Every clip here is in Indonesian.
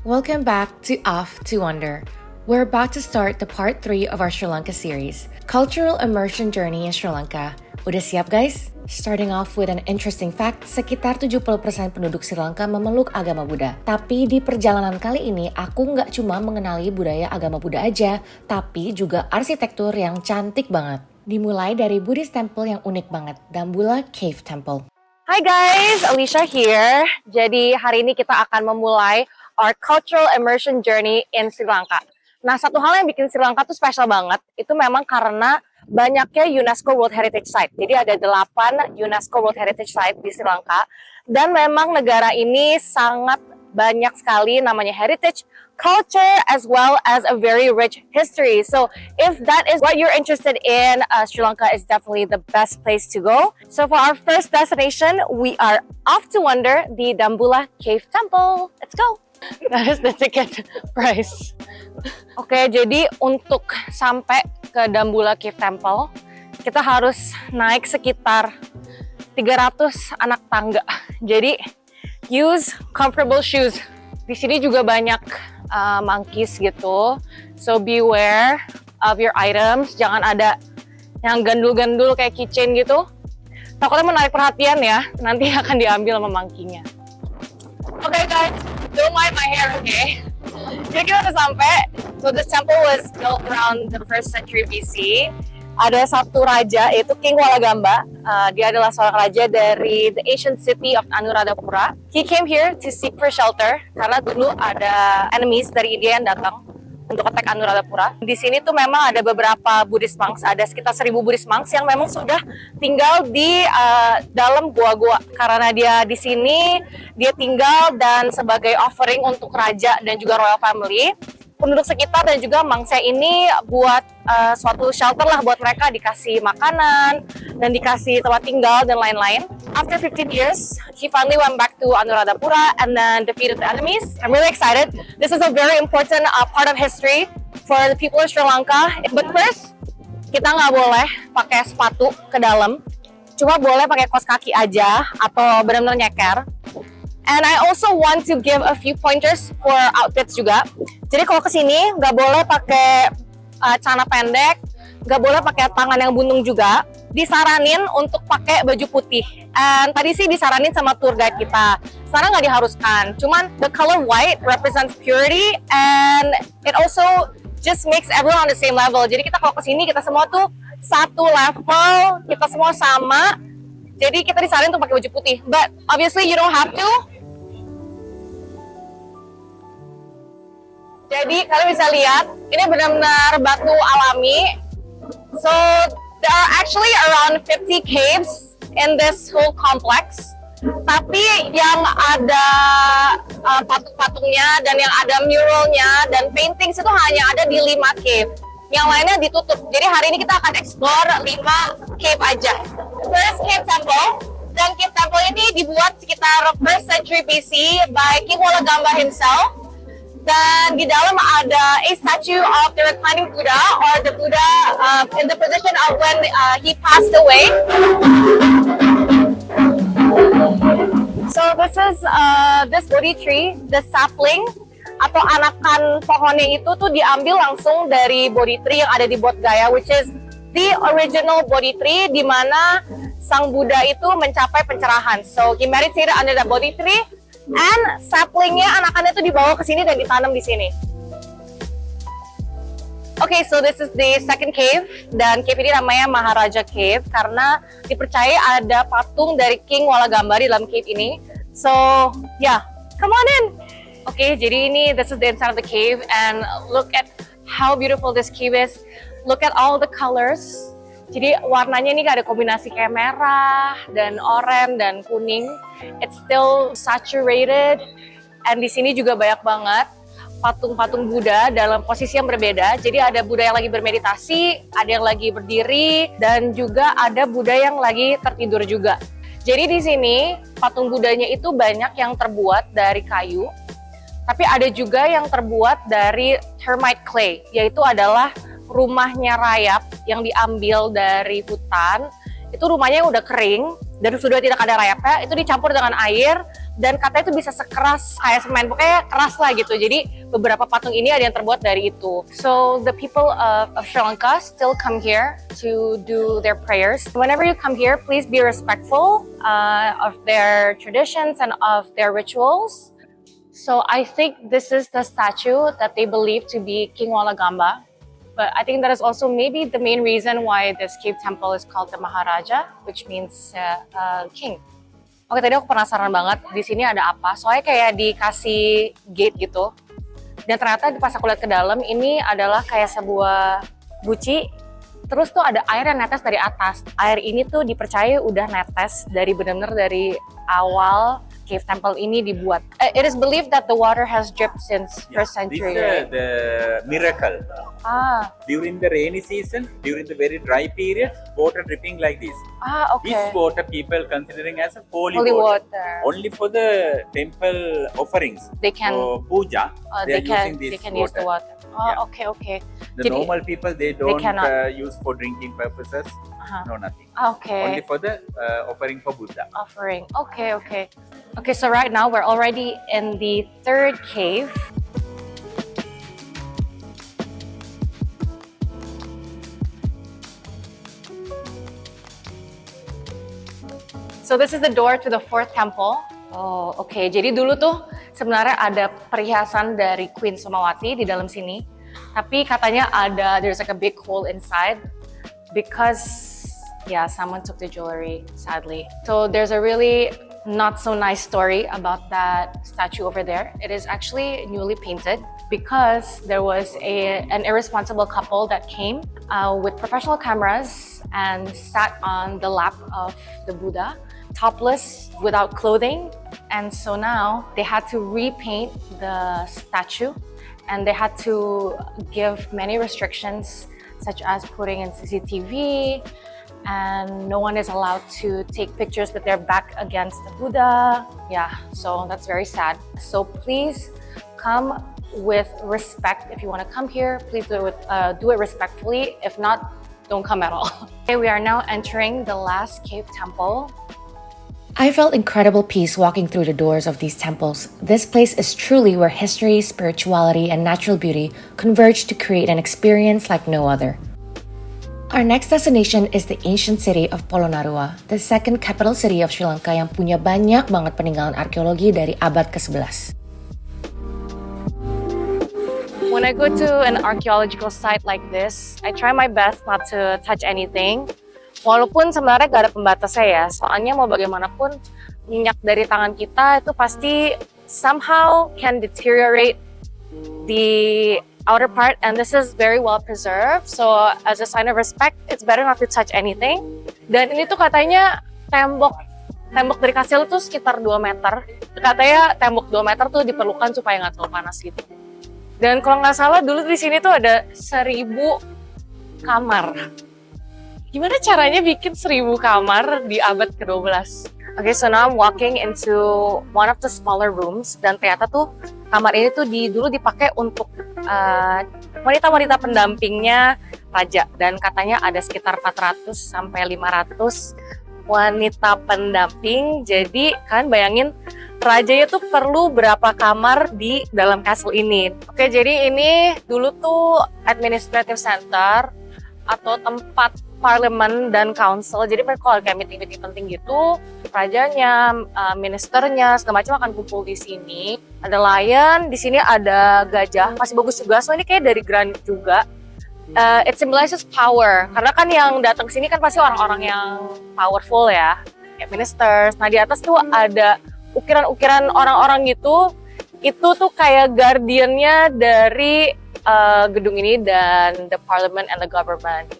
Welcome back to Off to Wonder. We're about to start the part 3 of our Sri Lanka series, Cultural Immersion Journey in Sri Lanka. Udah siap guys? Starting off with an interesting fact, sekitar 70% penduduk Sri Lanka memeluk agama Buddha. Tapi di perjalanan kali ini, aku nggak cuma mengenali budaya agama Buddha aja, tapi juga arsitektur yang cantik banget. Dimulai dari Buddhist Temple yang unik banget, Dambulla Cave Temple. Hi guys, Alicia here. Jadi hari ini kita akan memulai our cultural immersion journey in Sri Lanka. Nah, satu hal yang bikin Sri Lanka tuh spesial banget, itu memang karena banyaknya UNESCO World Heritage Site. Jadi ada 8 UNESCO World Heritage Site di Sri Lanka. Dan memang negara ini sangat banyak sekali namanya heritage, culture, as well as a very rich history. So if that is what you're interested in, Sri Lanka is definitely the best place to go. So for our first destination, we are off to wonder the Dambulla Cave Temple. Let's go! That is the ticket price. Oke, jadi untuk sampai ke Dambulla Cave Temple, kita harus naik sekitar 300 anak tangga. Jadi use comfortable shoes. Di sini juga banyak monkeys gitu, so beware of your items. Jangan ada yang gandul-gandul kayak keychain gitu. Takutnya menarik perhatian ya, nanti akan diambil sama monkey-nya. Oke guys, don't mind my hair, okay? Jadi kita udah sampai. So this temple was built around the 1st century BC. Ada satu raja, yaitu King Walagamba. Dia adalah seorang raja dari the ancient city of Anuradhapura. He came here to seek for shelter karena dulu ada enemies dari India yang datang untuk attack Anuradhapura. Di sini tuh memang ada beberapa Buddhist monks, ada sekitar 1000 Buddhist monks yang memang sudah tinggal di dalam gua-gua. Karena dia di sini, dia tinggal dan sebagai offering untuk raja dan juga royal family. Penduduk sekitar dan juga mangsa ini buat suatu shelter lah buat mereka, dikasih makanan dan dikasih tempat tinggal dan lain-lain. After 15 years, he finally went back to Anuradhapura and then defeated the enemies. I'm really excited. This is a very important part of history for the people of Sri Lanka. But first, kita nggak boleh pakai sepatu ke dalam, cuma boleh pakai kaos kaki aja atau benar-benar nyeker. And I also want to give a few pointers for outfits juga. Jadi kalau kesini nggak boleh pakai celana pendek, nggak boleh pakai tangan yang buntung juga. Disaranin untuk pakai baju putih. And tadi sih disaranin sama tour guide kita. Sekarang nggak diharuskan. Cuman the color white represents purity and it also just makes everyone on the same level. Jadi kita kalau kesini kita semua tuh satu level, kita semua sama. Jadi kita disaranin untuk pakai baju putih. But obviously you don't have to. Jadi kalian bisa lihat, ini benar-benar batu alami. So there are actually around 50 caves in this whole complex. Tapi yang ada patung-patungnya dan yang ada muralnya dan paintings itu hanya ada di 5 cave. Yang lainnya ditutup. Jadi hari ini kita akan explore 5 cave aja. First cave temple. Dan cave temple ini dibuat sekitar 1st century BC by King Walagamba himself. Dan di dalam ada a statue of the reclining Buddha, or the Buddha in the position of when he passed away. So this is this Bodhi tree, the sapling atau anakan pohonnya itu tuh diambil langsung dari Bodhi tree yang ada di Bodh Gaya, which is the original Bodhi tree di mana Sang Buddha itu mencapai pencerahan. So he meditated under the Bodhi tree. And saplingnya, anakannya tuh dibawa ke sini dan ditanam di sini. Okay, so this is the second cave. Dan cave ini namanya Maharaja Cave karena dipercaya ada patung dari King Walagamba di dalam cave ini. So, yeah, come on in. Okay, jadi ini, this is the inside of the cave. And look at how beautiful this cave is. Look at all the colors. Jadi warnanya ini ada kombinasi kayak merah dan oranye dan kuning. It's still saturated. And di sini juga banyak banget patung-patung Buddha dalam posisi yang berbeda. Jadi ada Buddha yang lagi bermeditasi, ada yang lagi berdiri, dan juga ada Buddha yang lagi tertidur juga. Jadi di sini patung Buddhanya itu banyak yang terbuat dari kayu, tapi ada juga yang terbuat dari termite clay, yaitu adalah rumahnya rayap yang diambil dari hutan. Itu rumahnya yang udah kering dan sudah tidak ada rayapnya, itu dicampur dengan air, dan katanya itu bisa sekeras kayak semen, pokoknya keras lah gitu. Jadi beberapa patung ini ada yang terbuat dari itu. So the people of Sri Lanka still come here to do their prayers. Whenever you come here, please be respectful of their traditions and of their rituals. So I think this is the statue that they believe to be King Walagamba. But I think that is also maybe the main reason why this cave temple is called the Maharaja, which means king. Oke, tadi aku penasaran banget di sini ada apa. Soalnya kayak dikasih gate gitu. Dan ternyata pas aku lihat ke dalam ini adalah kayak sebuah guci. Terus tuh ada air yang netes dari atas. Air ini tuh dipercaya udah netes dari benar-benar dari awal cave temple ini dibuat. It is believed that the water has dripped since first century. This is the miracle. During the rainy season, during the very dry period, water dripping like this. Okay. This water people considering as a holy water. Only for the temple offerings. They can for puja. they using this can water. use the water. Yeah. Okay. The Jadi, normal people they don't cannot. use for drinking purposes. No, nothing. Okay. Only for the offering for Buddha. Offering. Okay. Okay, so right now we're already in the third cave. So this is the door to the fourth temple. Oh, oke. Jadi dulu tuh sebenarnya ada perhiasan dari Queen Somawati di dalam sini. Tapi katanya there's like a big hole inside because someone took the jewelry, sadly. So there's a really not so nice story about that statue over there. It is actually newly painted because there was an irresponsible couple that came with professional cameras and sat on the lap of the Buddha, topless, without clothing. And so now they had to repaint the statue and they had to give many restrictions, such as putting in CCTV, and no one is allowed to take pictures with their back against the Buddha. Yeah, so that's very sad. So please come with respect. If you want to come here, please do it respectfully. If not, don't come at all. Okay, we are now entering the last cave temple. I felt incredible peace walking through the doors of these temples. This place is truly where history, spirituality, and natural beauty converge to create an experience like no other. Our next destination is the ancient city of Polonnaruwa, the second capital city of Sri Lanka yang punya banyak banget peninggalan arkeologi dari abad ke-11. When I go to an archaeological site like this, I try my best not to touch anything. Walaupun sebenarnya gak ada pembatasnya ya, soalnya mau bagaimanapun minyak dari tangan kita itu pasti somehow can deteriorate the outer part, and this is very well preserved. So as a sign of respect, it's better not to touch anything. Dan ini tuh katanya tembok dari kastil itu sekitar 2 meter. Katanya tembok 2 meter tuh diperlukan supaya nggak terlalu panas gitu. Dan kalau nggak salah dulu di sini tuh ada 1000 kamar. Gimana caranya bikin 1000 kamar di abad ke-12? Okay, so now I'm walking into one of the smaller rooms, dan ternyata tuh kamar ini tuh dulu dipakai untuk wanita-wanita pendampingnya raja, dan katanya ada sekitar 400 sampai 500 wanita pendamping. Jadi kan bayangin rajanya tuh perlu berapa kamar di dalam castle ini. Oke, jadi ini dulu tuh administrative center atau tempat parlemen dan council. Jadi mereka kalau kayak meeting-meeting penting gitu, rajanya, ministernya, segala macam akan kumpul di sini. Ada lion, di sini ada gajah, masih bagus juga. So ini kayak dari granit juga. It symbolizes power, karena kan yang datang ke sini kan pasti orang-orang yang powerful ya, kayak ministers. Nah di atas tuh ada ukiran-ukiran orang-orang gitu. Itu tuh kayak guardiannya dari gedung ini dan the parliament and the government.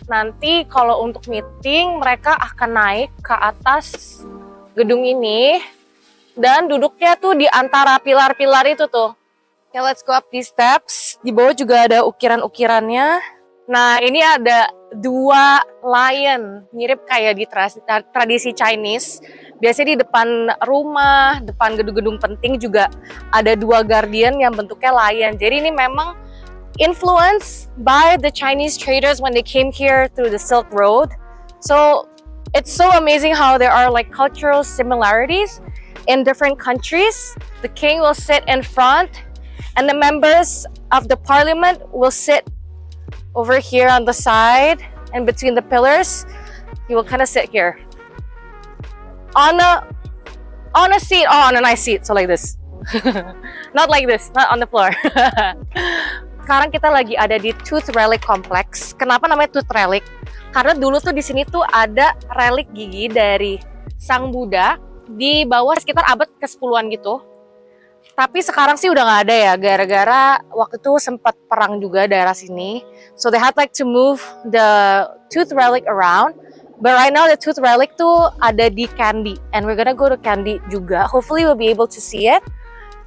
Nanti kalau untuk meeting mereka akan naik ke atas gedung ini dan duduknya tuh di antara pilar-pilar itu tuh. Okay, let's go up these steps. Di bawah juga ada ukiran-ukirannya. Nah, ini ada 2 lion, mirip kayak di tradisi Chinese. Biasanya di depan rumah, depan gedung-gedung penting juga ada 2 guardian yang bentuknya lion. Jadi ini memang influenced by the Chinese traders when they came here through the Silk Road. So it's so amazing how there are like cultural similarities. in different countries. The king will sit in front, and the members of the parliament will sit over here on the side and between the pillars. You will kind of sit here on a seat, on a nice seat, so like this. Not like this, not on the floor. Sekarang kita lagi ada di Tooth Relic Complex. Kenapa namanya Tooth Relic? Karena dulu tuh di sini tuh ada relik gigi dari Sang Buddha di bawah sekitar abad ke-10-an gitu. Tapi sekarang sih udah nggak ada ya, gara-gara waktu itu sempat perang juga daerah sini. So they had like to move the Tooth Relic around. But right now the Tooth Relic tuh ada di Kandy, and we're gonna go to Kandy juga. Hopefully we'll be able to see it.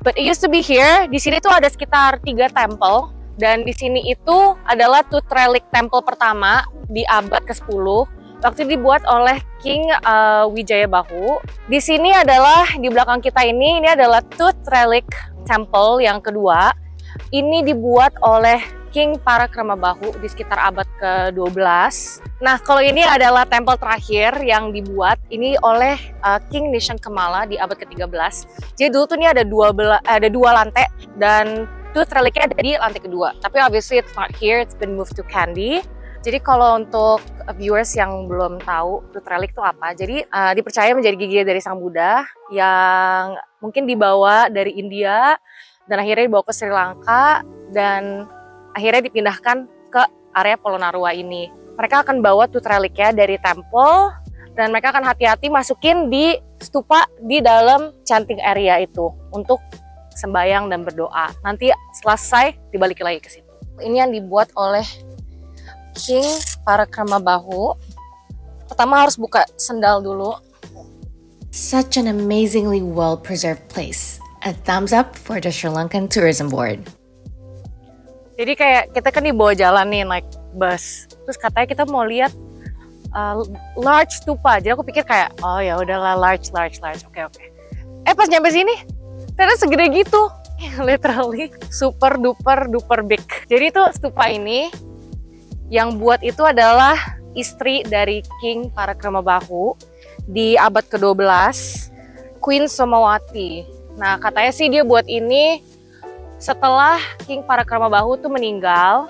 But it used to be here. Di sini tuh ada sekitar 3 temple. Dan di sini itu adalah Tooth Relic Temple pertama di abad ke-10. Waktu dibuat oleh King Wijayabahu. Di sini adalah, di belakang kita ini adalah Tooth Relic Temple yang kedua. Ini dibuat oleh King Parakramabahu di sekitar abad ke-12. Nah, kalau ini adalah temple terakhir yang dibuat ini oleh King Nishantkamala di abad ke-13. Jadi dulu tuh ini ada dua lantai, dan Tooth Relicnya ada di lantai kedua. Tapi obviously it's not here, it's been moved to Kandy. Jadi kalau untuk viewers yang belum tahu Tooth Relic itu apa, jadi dipercaya menjadi gigi dari Sang Buddha yang mungkin dibawa dari India dan akhirnya dibawa ke Sri Lanka dan akhirnya dipindahkan ke area Polonnaruwa ini. Mereka akan bawa Tooth Relicnya dari temple dan mereka akan hati-hati masukin di stupa di dalam chanting area itu untuk sembayang dan berdoa. Nanti selesai dibalik lagi ke situ. Ini yang dibuat oleh King Parakramabahu. Pertama harus buka sendal dulu. Such an amazingly well-preserved place. A thumbs up for the Sri Lankan Tourism Board. Jadi kayak kita kan dibawa jalan nih naik bus. Terus katanya kita mau lihat large stupa. Jadi aku pikir kayak oh ya udahlah large. Oke. Pas nyampe sini ternyata segede gitu. Literally super duper big. Jadi itu stupa ini yang buat itu adalah istri dari King Parakramabahu di abad ke-12, Queen Somawati. Nah, katanya sih dia buat ini setelah King Parakramabahu tuh meninggal,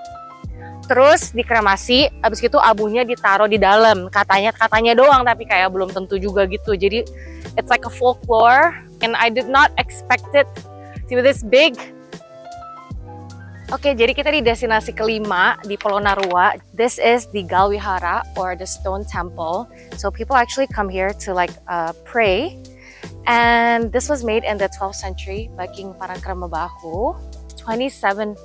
terus dikremasi, habis itu abunya ditaruh di dalam. Katanya doang, tapi kayak belum tentu juga gitu. Jadi it's like a folklore, and I did not expect it to be this big. Oke, jadi kita di destinasi kelima di Polonnaruwa. This is the Galvihara or the Stone Temple. So people actually come here to like pray. And this was made in the 12th century by King Parakramabahu. 27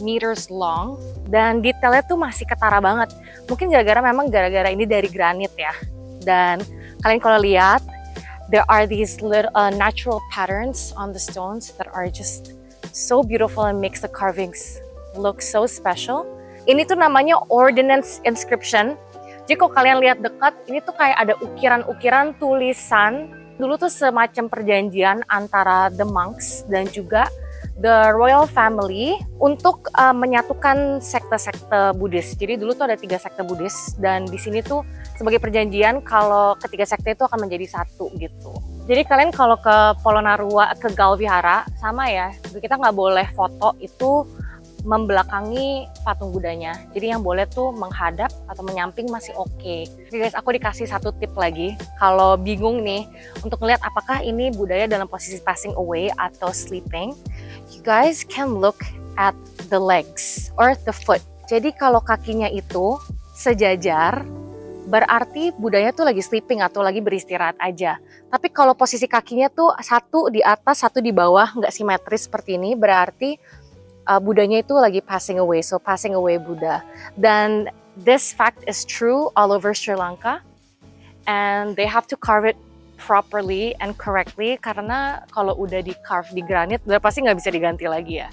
meters long. Dan detailnya tuh masih ketara banget. Mungkin gara-gara ini dari granit ya. Dan kalian kalau lihat, there are these little natural patterns on the stones that are just so beautiful and makes the carvings look so special. Ini tuh namanya ordnance inscription. Jadi kalau kalian lihat dekat, ini tuh kayak ada ukiran-ukiran tulisan. Dulu tuh semacam perjanjian antara the monks dan juga the royal family untuk menyatukan sekte-sekte Buddhis. Jadi dulu tuh ada 3 sekte Buddhis dan di sini tuh sebagai perjanjian kalau ketiga sekte itu akan menjadi satu gitu. Jadi kalian kalau ke Polonnaruwa, ke Galvihara, sama ya, kita nggak boleh foto itu membelakangi patung Budanya. Jadi yang boleh tuh menghadap atau menyamping masih oke. Jadi guys, aku dikasih satu tip lagi. Kalau bingung nih untuk melihat apakah ini Budaya dalam posisi passing away atau sleeping, you guys can look at the legs or the foot. Jadi kalau kakinya itu sejajar, berarti Budanya tuh lagi sleeping atau lagi beristirahat aja. Tapi kalau posisi kakinya tuh satu di atas, satu di bawah, nggak simetris seperti ini, berarti Budanya itu lagi passing away. So passing away Buddha. Dan this fact is true all over Sri Lanka. And they have to carve it properly and correctly. Karena kalau udah di-carve di granit, udah pasti nggak bisa diganti lagi ya.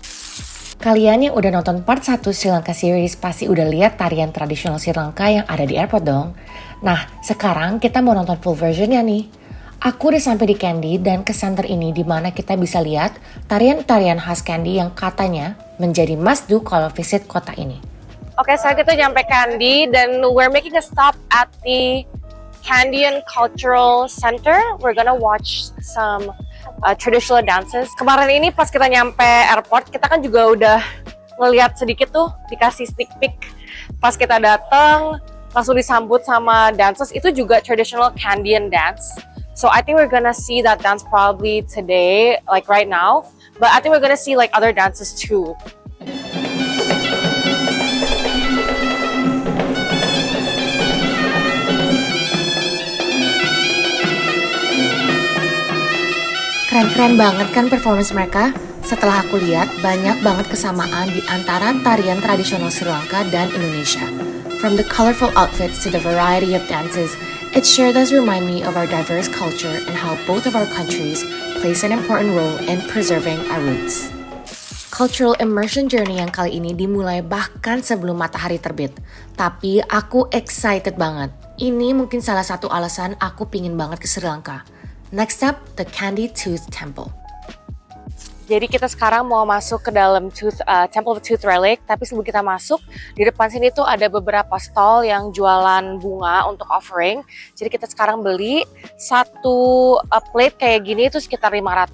Kalian yang udah nonton part 1 Sri Lanka series pasti udah lihat tarian tradisional Sri Lanka yang ada di airport dong. Nah, sekarang kita mau nonton full versionnya nih. Aku udah sampai di Kandy dan ke center ini di mana kita bisa lihat tarian-tarian khas Kandy yang katanya menjadi must do kalau visit kota ini. Oke, sekarang kita nyampe Kandy dan we're making a stop at the Kandyan Cultural Center. We're gonna watch some traditional dances. Kemarin ini pas kita nyampe airport, kita kan juga udah ngeliat sedikit tuh, dikasih sneak peek. Pas kita datang, langsung disambut sama dances, itu juga traditional Kandyan dance. So I think we're gonna see that dance probably today, like right now. But I think we're gonna see like other dances too. Keren-keren banget kan performance mereka? Setelah aku lihat, banyak banget kesamaan di antara tarian tradisional Sri Lanka dan Indonesia. From the colorful outfits to the variety of dances, it sure does remind me of our diverse culture and how both of our countries plays an important role in preserving our roots. Cultural immersion journey yang kali ini dimulai bahkan sebelum matahari terbit. Tapi aku excited banget. Ini mungkin salah satu alasan aku pingin banget ke Sri Lanka. Next up, the Candy Tooth Temple. Jadi kita sekarang mau masuk ke dalam Temple of Tooth Relic, tapi sebelum kita masuk, di depan sini tuh ada beberapa stall yang jualan bunga untuk offering. Jadi kita sekarang beli satu plate kayak gini itu sekitar 500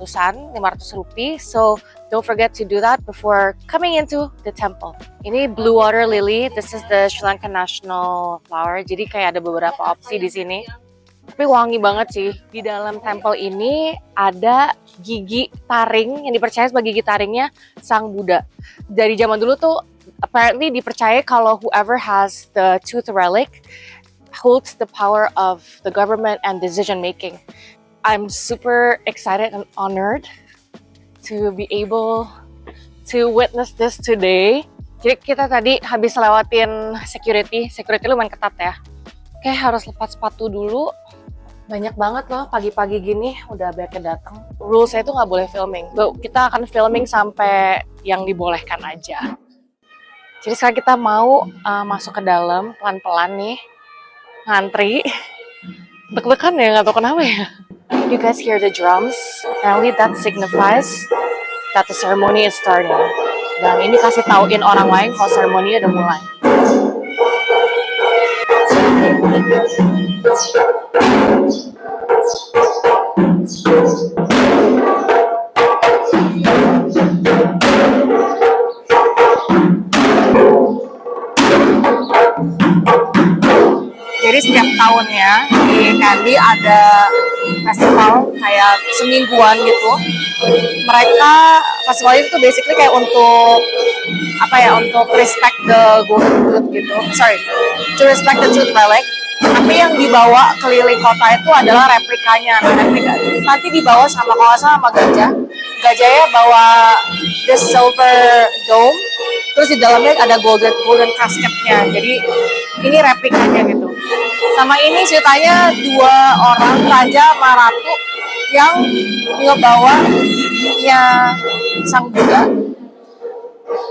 rupiah. So don't forget to do that before coming into the temple. Ini Blue Water Lily, this is the Sri Lanka national flower. Jadi kayak ada beberapa opsi di sini. Tapi wangi banget sih. Di dalam temple ini ada gigi taring yang dipercaya sebagai gigi taringnya Sang Buddha. Dari zaman dulu tuh apparently dipercaya kalau whoever has the tooth relic holds the power of the government and decision making. I'm super excited and honored to be able to witness this today. Jadi kita tadi habis lewatin security lumayan ketat ya. Oke, harus lepas sepatu dulu. Banyak banget loh pagi-pagi gini udah banyak yang datang. Rules saya itu nggak boleh filming. Kita akan filming sampai yang dibolehkan aja. Jadi sekarang kita mau masuk ke dalam pelan-pelan nih, ngantri. Deg-degan ya, nggak tahu kenapa ya. You guys hear the drums? Apparently that signifies that the ceremony is starting. Dan ini kasih tauin orang lain kalau seremoninya udah mulai. Jadi setiap tahunnya di Kandy ada festival kayak semingguan gitu. Festival itu basically kayak untuk untuk respect the golden tooth gitu. To respect the tooth relic. Tapi yang dibawa keliling kota itu adalah replikanya. Nanti dibawa sama gajah. Gajahnya bawa the silver dome. Terus di dalamnya ada golden casketnya. Jadi ini replikanya gitu. Sama ini ceritanya 2 orang raja sama ratu yang ngebawa giginya Sang Buddha.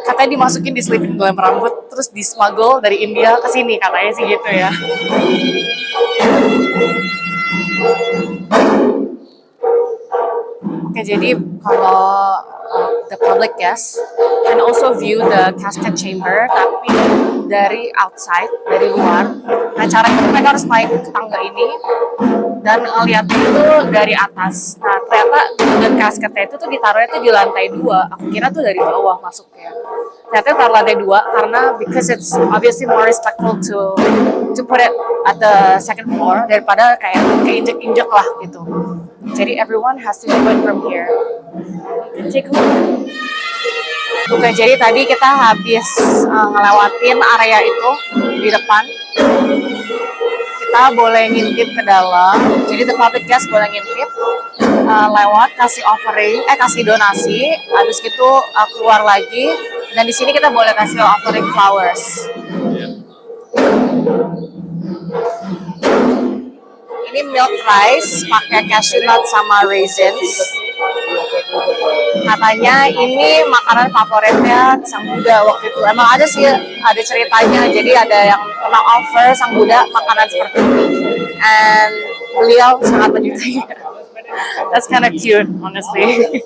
Katanya dimasukin, diselipin dalam rambut, terus dismuggle dari India ke sini, katanya sih gitu ya. Oke, jadi kalau the public guests can also view the casket chamber, tapi dari outside, dari luar. Nah, caranya mereka harus naik ke tangga ini dan ngeliat itu dari atas. Nah, ternyata golden casketnya itu tuh ditaruhnya tuh di lantai 2. Aku kira tuh dari bawah masuknya. Ternyata taruh lantai 2 karena because it's obviously more respectful to put it at the second floor daripada kayak keinjek-injek lah gitu. Jadi everyone has to do it from here. Take a look. Oke, jadi tadi kita habis ngelewatin area itu di depan. Kita boleh ngintip ke dalam. Jadi the public guest boleh ngintip lewat kasih donasi. Habis itu keluar lagi. Dan di sini kita boleh kasih offering flowers. Ini milk rice pakai cashew nut sama raisins. Katanya ini makanan favoritnya Sang Buddha waktu itu. Emang ada sih, ada ceritanya. Jadi ada yang pernah offer Sang Buddha makanan seperti ini. And beliau sangat menyukainya. That's kind of cute, honestly.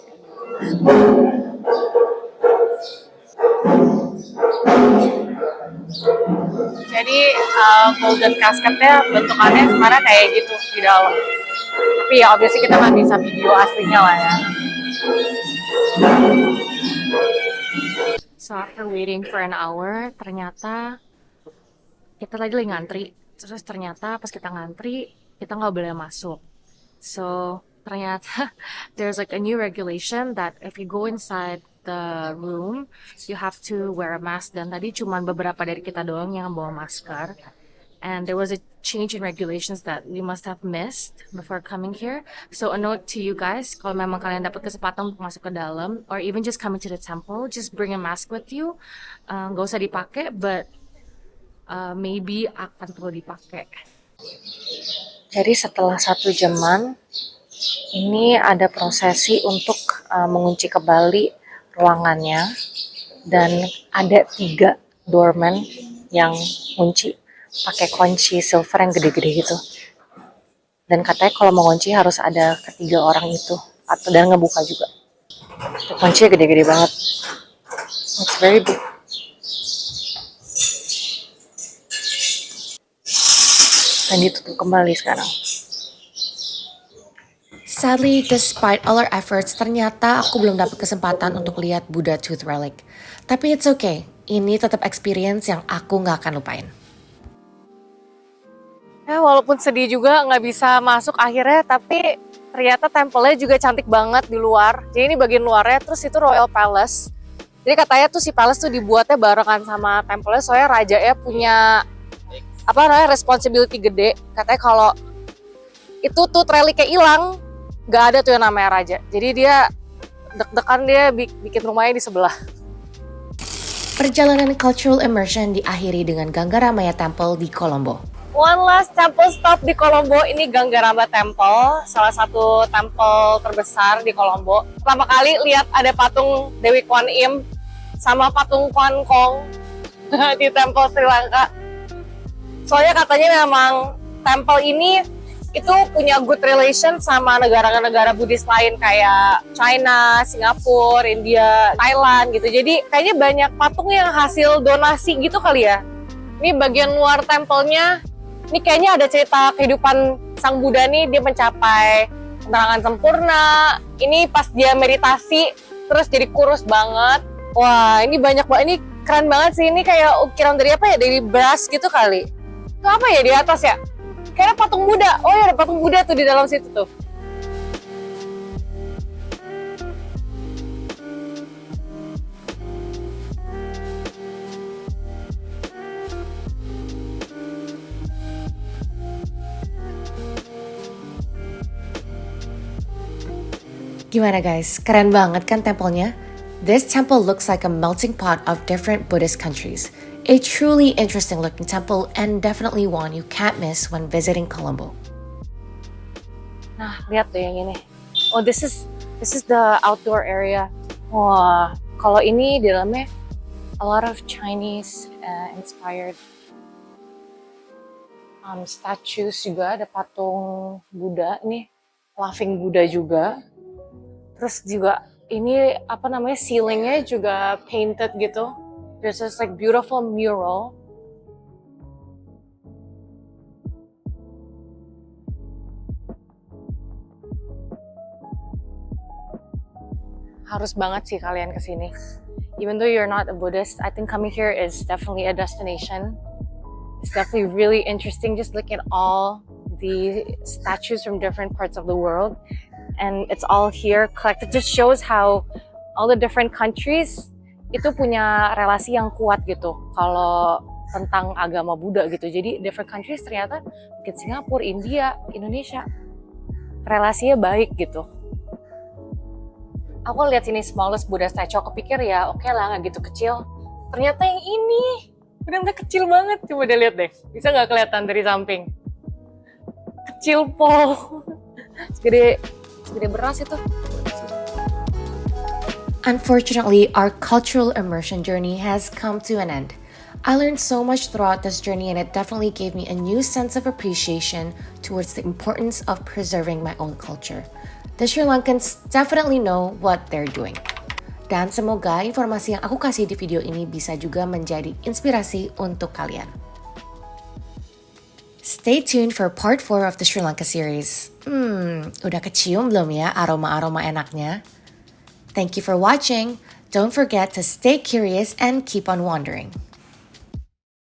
Jadi golden casketnya bentukannya sebenarnya kayak gitu di dalam. Tapi ya obviously kita nggak bisa video aslinya lah ya. So after waiting for an hour, ternyata kita tadi lagi ngantri. Terus ternyata pas kita ngantri, kita nggak boleh masuk. So ternyata there's like a new regulation that if you go inside the room, you have to wear a mask. Dan tadi cuma beberapa dari kita doang yang bawa masker. And there was a change in regulations that we must have missed before coming here. So a note to you guys, kalau memang kalian dapat kesempatan untuk masuk ke dalam, or even just coming to the temple, just bring a mask with you. Nggak usah dipakai, but maybe akan perlu dipakai. Jadi setelah 1 jaman, ini ada prosesi untuk mengunci kembali ruangannya. Dan ada 3 doorman yang kunci pakai kunci silver yang gede-gede gitu. Dan katanya kalau mau kunci harus ada ketiga orang itu, atau dan ngebuka juga. Kuncinya gede-gede banget. It's very big. Dan ditutup kembali sekarang. Sadly, despite all our efforts, ternyata aku belum dapat kesempatan untuk lihat Buddha Tooth Relic. Tapi it's okay, ini tetap experience yang aku nggak akan lupain. Ya, walaupun sedih juga nggak bisa masuk akhirnya, tapi ternyata tempelnya juga cantik banget di luar. Jadi ini bagian luarnya, terus itu Royal Palace. Jadi katanya tuh si palace tuh dibuatnya barengan sama tempelnya, soalnya rajanya punya responsibility gede. Katanya kalau itu tuh reliknya hilang, nggak ada tuh yang namanya raja. Jadi dia deg-degan, dia bikin rumahnya di sebelah. Perjalanan cultural immersion diakhiri dengan Ganggaramaya Temple di Colombo. One last temple stop di Colombo, ini Ganggaramba Temple, salah satu temple terbesar di Colombo. Pertama kali lihat ada patung Dewi Kwan Im sama patung Kwan Kong di temple Sri Lanka. Soalnya katanya memang temple ini itu punya good relation sama negara-negara Buddhis lain kayak China, Singapura, India, Thailand gitu. Jadi kayaknya banyak patung yang hasil donasi gitu kali ya. Ini bagian luar tempelnya. Ini kayaknya ada cerita kehidupan Sang Buddha nih, dia mencapai penerangan sempurna. Ini pas dia meditasi, terus jadi kurus banget. Wah, ini banyak banget, ini keren banget sih. Ini kayak ukiran dari apa ya, dari brass gitu kali. Itu apa ya di atas ya? Kayaknya patung Buddha. Oh ya, ada patung Buddha tuh di dalam situ tuh. Gimana guys, keren banget kan tempelnya? This temple looks like a melting pot of different Buddhist countries. A truly interesting looking temple and definitely one you can't miss when visiting Colombo. Nah, lihat tuh yang ini. Oh, this is the outdoor area. Wah, kalau ini di dalamnya a lot of Chinese inspired statues juga, ada patung Buddha nih, laughing Buddha juga. Terus juga ini ceilingnya juga painted gitu. There's this like beautiful mural. Harus banget sih kalian kesini. Even though you're not a Buddhist, I think coming here is definitely a destination. It's definitely really interesting just looking at all the statues from different parts of the world. And it's all here collected. Just shows how all the different countries itu punya relasi yang kuat gitu kalau tentang agama Buddha gitu. Jadi different countries ternyata mungkin Singapura, India, Indonesia relasinya baik gitu. Aku lihat sini smallest Buddha statue, aku pikir ya oke lah nggak gitu kecil. Ternyata yang ini benar-benar kecil banget. Coba deh lihat deh, bisa nggak kelihatan dari samping? Kecil pol, segede beras itu. Unfortunately, our cultural immersion journey has come to an end. I learned so much throughout this journey and it definitely gave me a new sense of appreciation towards the importance of preserving my own culture. The Sri Lankans definitely know what they're doing. Dan semoga informasi yang aku kasih di video ini bisa juga menjadi inspirasi untuk kalian. Stay tuned for part 4 of the Sri Lanka series. Udah kecium belum ya aroma-aroma enaknya? Thank you for watching. Don't forget to stay curious and keep on wondering.